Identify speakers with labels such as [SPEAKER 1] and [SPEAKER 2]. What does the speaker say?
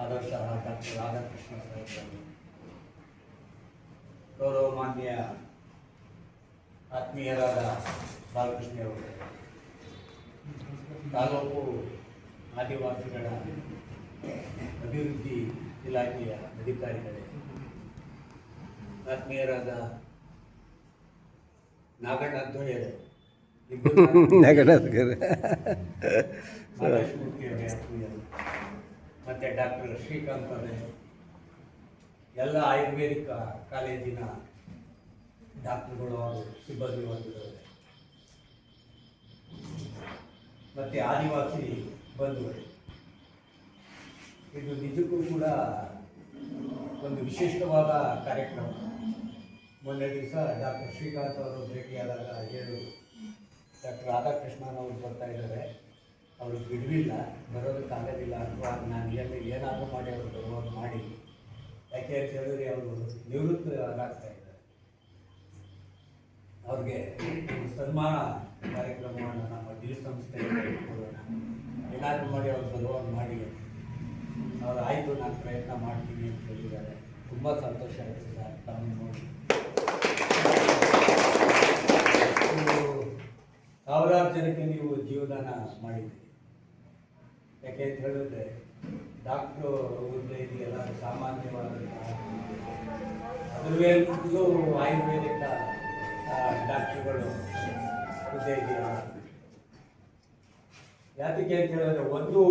[SPEAKER 1] ಆದರ್ಶ doctor Radhakrishna ಸಾಹೇಬರು, ಗೌರವಮಾನ್ಯ ಆತ್ಮೀಯರಾದ ಬಾಲಕೃಷ್ಣವರು, ತಾಲೂಕು ಆದಿವಾಸಿಗಳ ಅಭಿವೃದ್ಧಿ ಇಲಾಖೆಯ ಅಧಿಕಾರಿಗಳೇ, ಆತ್ಮೀಯರಾದ ನಾಗಣ್ಣ ದ್ವಯರೇ, ಮತ್ತು ಡಾಕ್ಟರ್ ಶ್ರೀಕಾಂತ್ ಅವರೇ, ಎಲ್ಲ ಆಯುರ್ವೇದಿಕ ಕಾಲೇಜಿನ ಡಾಕ್ಟರ್ಗಳು ಹಾಗೂ ಸಿಬ್ಬಂದಿ ವರ್ಗದವರೇ, ಮತ್ತು ಆದಿವಾಸಿ ಬಂಧುಗಳೇ, ಇದು ನಿಜಕ್ಕೂ ಕೂಡ ಒಂದು ವಿಶಿಷ್ಟವಾದ ಕಾರ್ಯಕ್ರಮ. ಮೊನ್ನೆ ದಿವಸ ಡಾಕ್ಟರ್ ಶ್ರೀಕಾಂತ್ ಅವರು ಭೇಟಿಯಾದಾಗ ಹೇಳಿದರು, ಡಾಕ್ಟರ್ ರಾಧಾಕೃಷ್ಣನವರು ಬರ್ತಾ ಇದ್ದಾರೆ, ಅವರು ಬಿಡಲಿಲ್ಲ, ಬರೋದಕ್ಕಾಗೋದಿಲ್ಲ ಅಥವಾ ನಾನು ಏನಾದರೂ ಮಾಡಿ ಅವರು ಬರುವಾಗ ಮಾಡಿ, ಯಾಕೆ ಅಂತ ಹೇಳಿದ್ರೆ ಅವರು ನಿವೃತ್ತರಾಗ್ತಾ ಇದ್ದಾರೆ. ಅವ್ರಿಗೆ ಸನ್ಮಾನ ಕಾರ್ಯಕ್ರಮವನ್ನು ನಮ್ಮ ಡಿ ಸಂಸ್ಥೆಯಲ್ಲಿ ಇಟ್ಕೊಳ್ಳೋಣ, ಏನಾದರೂ ಮಾಡಿ ಅವ್ರು ಬರುವಾಗ ಮಾಡಿ. ಅವ್ರು ಆಯಿತು, ನಾನು ಪ್ರಯತ್ನ ಮಾಡ್ತೀನಿ ಅಂತ ಹೇಳಿದ್ದಾರೆ. ತುಂಬ ಸಂತೋಷ ಆಯಿತು ಸರ್ ತಮ್ಮ ನೋಡಿ. ಸಾವಿರಾರು ಜನಕ್ಕೆ ನೀವು ಜೀವದಾನ ಮಾಡಿದ್ದೀರಿ. ಯಾಕೆ ಅಂತ ಹೇಳಿದ್ರೆ ಡಾಕ್ಟ್ರು ಹುದ್ದೆ ಇದೆಯಲ್ಲ ಸಾಮಾನ್ಯವಾದಂತಹ, ಅದರಲ್ಲೂ ಆಯುರ್ವೇದಿಕ ಡಾಕ್ಟ್ರುಗಳು ಹುದ್ದೆ ಇದೆಯಲ್ಲ, ಯಾತಕ್ಕೆ ಅಂತ ಹೇಳಿದ್ರೆ ಒಂದು